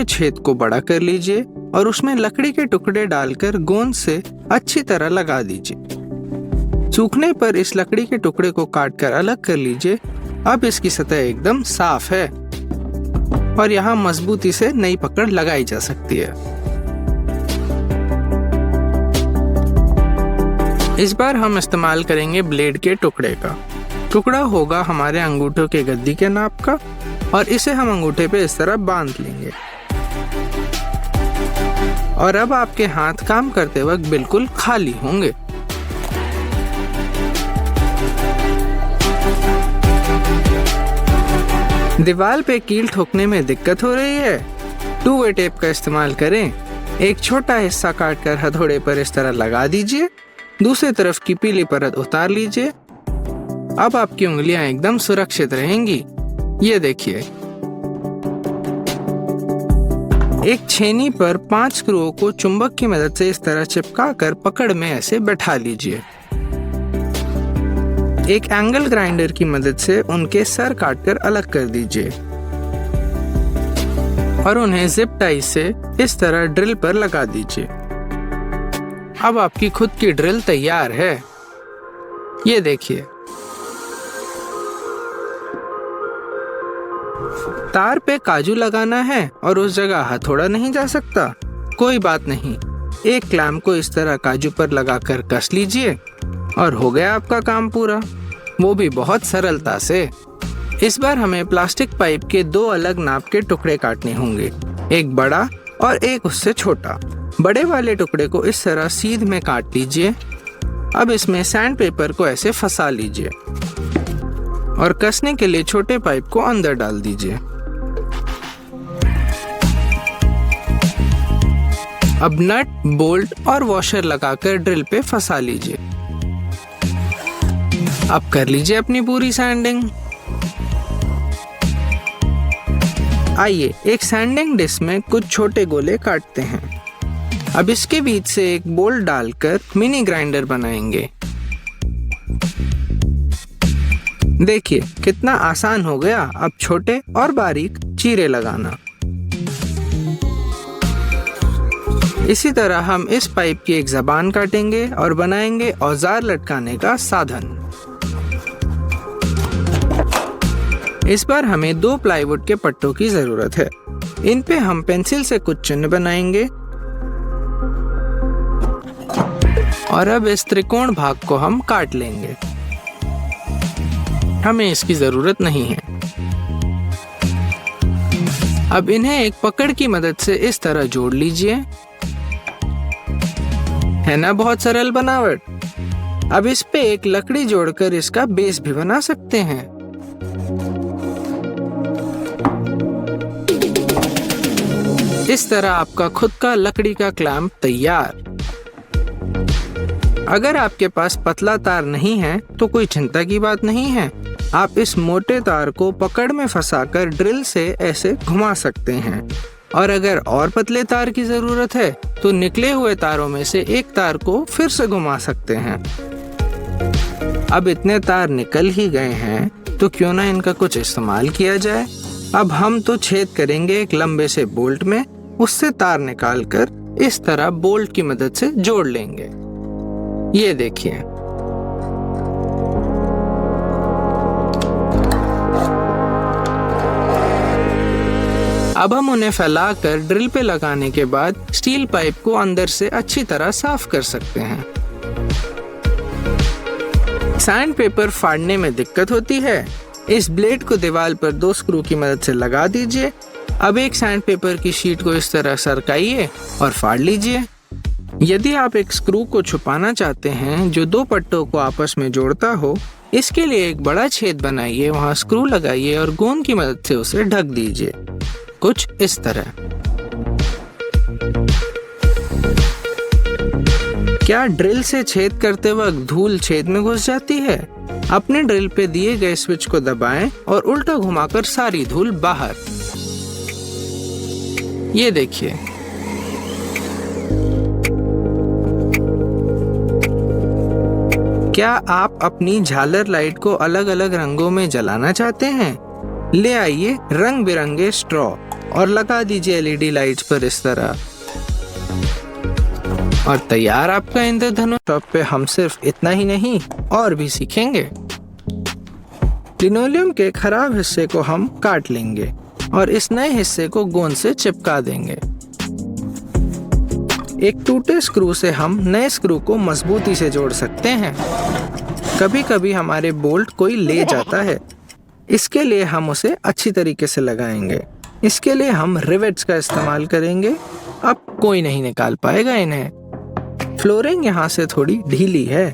हुए छेद को बड़ा कर लीजिए और उसमें लकड़ी के टुकड़े डालकर गोंद से अच्छी तरह लगा दीजिए। सूखने पर इस लकड़ी के टुकड़े को काट कर अलग कर लीजिए। अब इसकी सतह एकदम साफ है और यहाँ मजबूती से नई पकड़ लगाई जा सकती है। इस बार हम इस्तेमाल करेंगे ब्लेड के टुकड़े का। टुकड़ा होगा हमारे अंगूठों के गद्दी के नाप का और इसे हम अंगूठे पे इस तरह बांध लेंगे। और अब आपके हाथ काम करते वक्त बिल्कुल खाली होंगे। दीवार पे कील ठोकने में दिक्कत हो रही है? 2-वे टेप का इस्तेमाल करें। एक छोटा हिस्सा काटकर हथौड़े पर इस तरह लगा दीजिए। दूसरी तरफ की पीली परत उतार लीजिए। अब आपकी उंगलियां एकदम सुरक्षित रहेंगी। ये देखिए, एक छेनी पर 5 स्क्रूओं को चुंबक की मदद से इस तरह चिपकाकर पकड़ में ऐसे बैठा लीजिए। एक एंगल ग्राइंडर की मदद से उनके सर काटकर अलग कर दीजिए और उन्हें जिप टाई से इस तरह ड्रिल पर लगा दीजिए। अब आपकी खुद की ड्रिल तैयार है। ये देखिए, तार पे काजू लगाना है और उस जगह हथौड़ा नहीं जा सकता। कोई बात नहीं, एक क्लैंप को इस तरह काजू पर लगाकर कस लीजिए और हो गया आपका काम पूरा, वो भी बहुत सरलता से। इस बार हमें प्लास्टिक पाइप के 2 अलग नाप के टुकड़े काटने होंगे, एक बड़ा और एक उससे छोटा। बड़े वाले टुकड़े को इस तरह सीध में काट लीजिए। अब इसमें सैंड पेपर को ऐसे फंसा लीजिए और कसने के लिए छोटे पाइप को अंदर डाल दीजिए। अब नट, बोल्ट और वॉशर लगाकर ड्रिल पे फंसा लीजिए। अब कर लीजिए अपनी पूरी सैंडिंग। आइए एक सैंडिंग डिस्क में कुछ छोटे गोले काटते हैं। अब इसके बीच से एक बोल्ट डालकर मिनी ग्राइंडर बनाएंगे। देखिए कितना आसान हो गया अब छोटे और बारीक चीरे लगाना। इसी तरह हम इस पाइप की एक जबान काटेंगे और बनाएंगे औजार लटकाने का साधन। इस बार हमें 2 प्लाईवुड के पट्टों की जरूरत है। इन पे हम पेंसिल से कुछ चिन्ह बनाएंगे और अब इस त्रिकोण भाग को हम काट लेंगे। हमें इसकी जरूरत नहीं है। अब इन्हें एक पकड़ की मदद से इस तरह जोड़ लीजिए। है ना बहुत सरल बनावट। अब इस पे एक लकड़ी जोड़कर इसका बेस भी बना सकते हैं। इस तरह आपका खुद का लकड़ी का क्लैंप तैयार। अगर आपके पास पतला तार नहीं है तो कोई चिंता की बात नहीं है। आप इस मोटे तार को पकड़ में फंसाकर ड्रिल से ऐसे घुमा सकते हैं और अगर और पतले तार की जरूरत है तो निकले हुए तारों में से एक तार को फिर से घुमा सकते हैं। अब इतने तार निकल ही गए हैं तो क्यों ना इनका कुछ इस्तेमाल किया जाए। अब हम तो छेद करेंगे एक लंबे से बोल्ट में, उससे तार निकालकर इस तरह बोल्ट की मदद से जोड़ लेंगे। ये देखिए, अब हम उन्हें फैलाकर ड्रिल पे लगाने के बाद स्टील पाइप को अंदर से अच्छी तरह साफ कर सकते हैं। सैंड पेपर फाड़ने में दिक्कत होती है। इस ब्लेड को दीवार पर 2 स्क्रू की मदद से लगा दीजिए। अब एक सैंड पेपर की शीट को इस तरह सरकाइए और फाड़ लीजिए। यदि आप एक स्क्रू को छुपाना चाहते हैं जो 2 पट्टों को आपस में जोड़ता हो, इसके लिए एक बड़ा छेद बनाइए, वहां स्क्रू लगाइए और गोंद की मदद से उसे ढक दीजिए, कुछ इस तरह। क्या ड्रिल से छेद करते वक्त धूल छेद में घुस जाती है? अपने ड्रिल पे दिए गए स्विच को दबाएं और उल्टा घुमाकर सारी धूल बाहर। ये देखिए, क्या आप अपनी झालर लाइट को अलग अलग रंगों में जलाना चाहते हैं? ले आइए रंग बिरंगे स्ट्रॉ और लगा दीजिए एलईडी लाइट्स पर इस तरह। और तैयार आपका इंद्रधनुष। टॉप पे हम सिर्फ इतना ही नहीं और भी सीखेंगे। लिनोलियम के खराब हिस्से को हम काट लेंगे और इस नए हिस्से को गोंद से चिपका देंगे। एक टूटे स्क्रू से हम नए स्क्रू को मजबूती से जोड़ सकते हैं। कभी कभी हमारे बोल्ट कोई ले जाता है, इसके लिए हम उसे अच्छी तरीके से लगाएंगे। इसके लिए हम रिवेट्स का इस्तेमाल करेंगे। अब कोई नहीं निकाल पाएगा इन्हें। फ्लोरिंग यहाँ से थोड़ी ढीली है।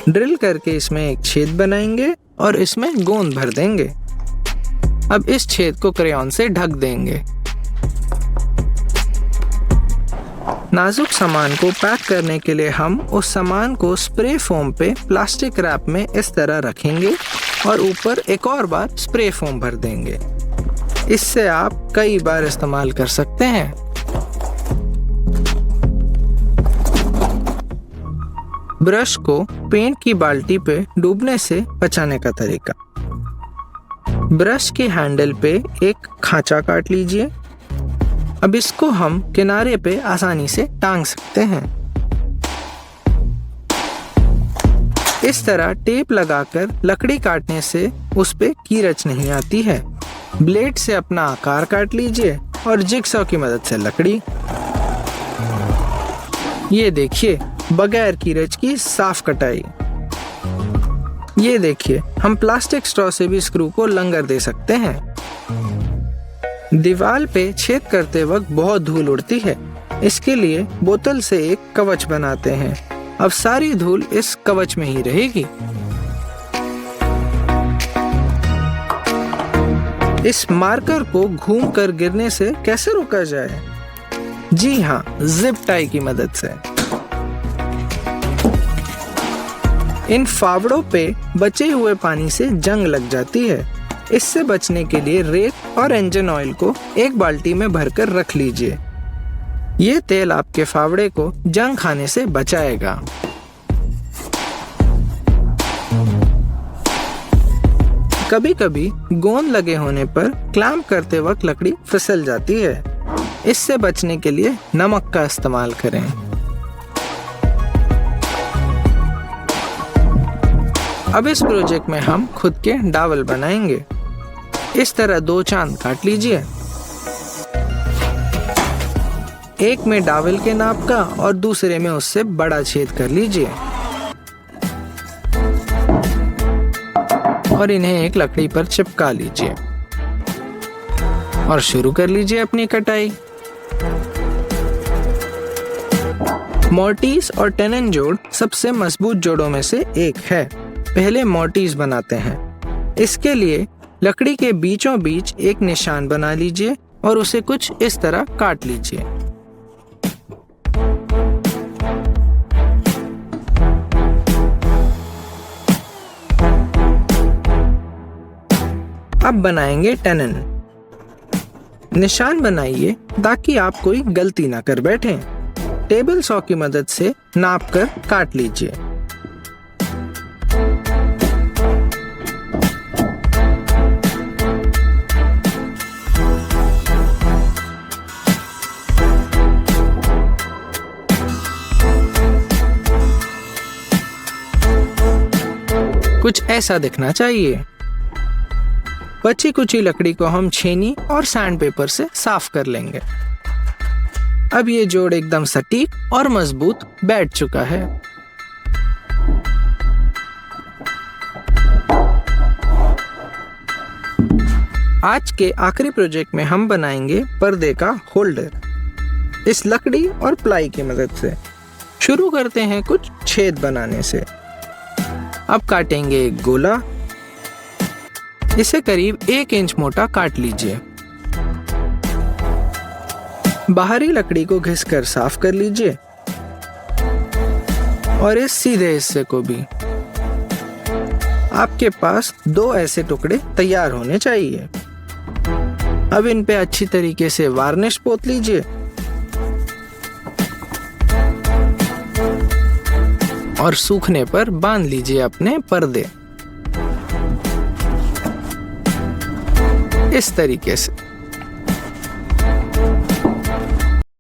ड्रिल करके इसमें एक छेद बनाएंगे और इसमें गोंद भर देंगे। अब इस छेद को क्रेयॉन से ढक देंगे। नाजुक सामान को पैक करने के लिए हम उस सामान को स्प्रे फोम पे प्लास्टिक रैप में इस तरह रखेंगे और ऊपर एक और बार स्प्रे फोम भर देंगे। इससे आप कई बार इस्तेमाल कर सकते हैं। ब्रश को पेंट की बाल्टी पे डूबने से बचाने का तरीका। ब्रश के हैंडल पे एक खांचा काट लीजिए। अब इसको हम किनारे पे आसानी से टांग सकते हैं। इस तरह टेप लगाकर लकड़ी काटने से उस पे कीरच नहीं आती है। ब्लेड से अपना आकार काट लीजिए और जिगसॉ की मदद से लकड़ी। ये देखिए, बगैर कीरच की साफ कटाई। ये देखिए, हम प्लास्टिक स्ट्रॉ से भी स्क्रू को लंगर दे सकते हैं। दीवार पे छेद करते वक्त बहुत धूल उड़ती है, इसके लिए बोतल से एक कवच बनाते हैं। अब सारी धूल इस कवच में ही रहेगी। इस मार्कर को घूमकर गिरने से कैसे रोका जाए? जी हाँ, जिप टाई की मदद से। इन फावड़ों पे बचे हुए पानी से जंग लग जाती है। इससे बचने के लिए रेत और इंजन ऑयल को एक बाल्टी में भरकर रख लीजिए। ये तेल आपके फावड़े को जंग खाने से बचाएगा। कभी कभी गोंद लगे होने पर क्लैंप करते वक्त लकड़ी फिसल जाती है। इससे बचने के लिए नमक का इस्तेमाल करें। अब इस प्रोजेक्ट में हम खुद के डावल बनाएंगे। इस तरह 2 चांद काट लीजिए। एक में डावल के नाप का और दूसरे में उससे बड़ा छेद कर लीजिए और इन्हें एक लकड़ी पर चिपका लीजिए और शुरू कर लीजिए अपनी कटाई। मोर्टीज और टेनन जोड़ सबसे मजबूत जोड़ों में से एक है। पहले मोर्टीज बनाते हैं। इसके लिए लकड़ी के बीचों बीच एक निशान बना लीजिए और उसे कुछ इस तरह काट लीजिए। अब बनाएंगे टेनन। निशान बनाइए ताकि आप कोई गलती ना कर बैठें। टेबल सॉ की मदद से नाप कर काट लीजिए। कुछ ऐसा दिखना चाहिए। बची कुची लकड़ी को हम छेनी और सैंड पेपर से साफ कर लेंगे। अब ये जोड़ एकदम सटीक और मजबूत बैठ चुका है। आज के आखिरी प्रोजेक्ट में हम बनाएंगे पर्दे का होल्डर। इस लकड़ी और प्लाई की मदद से शुरू करते हैं कुछ छेद बनाने से। अब काटेंगे एक गोला। इसे करीब 1 इंच मोटा काट लीजिए। बाहरी लकड़ी को घिसकर साफ कर लीजिए और इस सीधे हिस्से को भी। आपके पास 2 ऐसे टुकड़े तैयार होने चाहिए। अब इन पे अच्छी तरीके से वार्निश पोत लीजिए और सूखने पर बांध लीजिए अपने पर्दे इस तरीके से।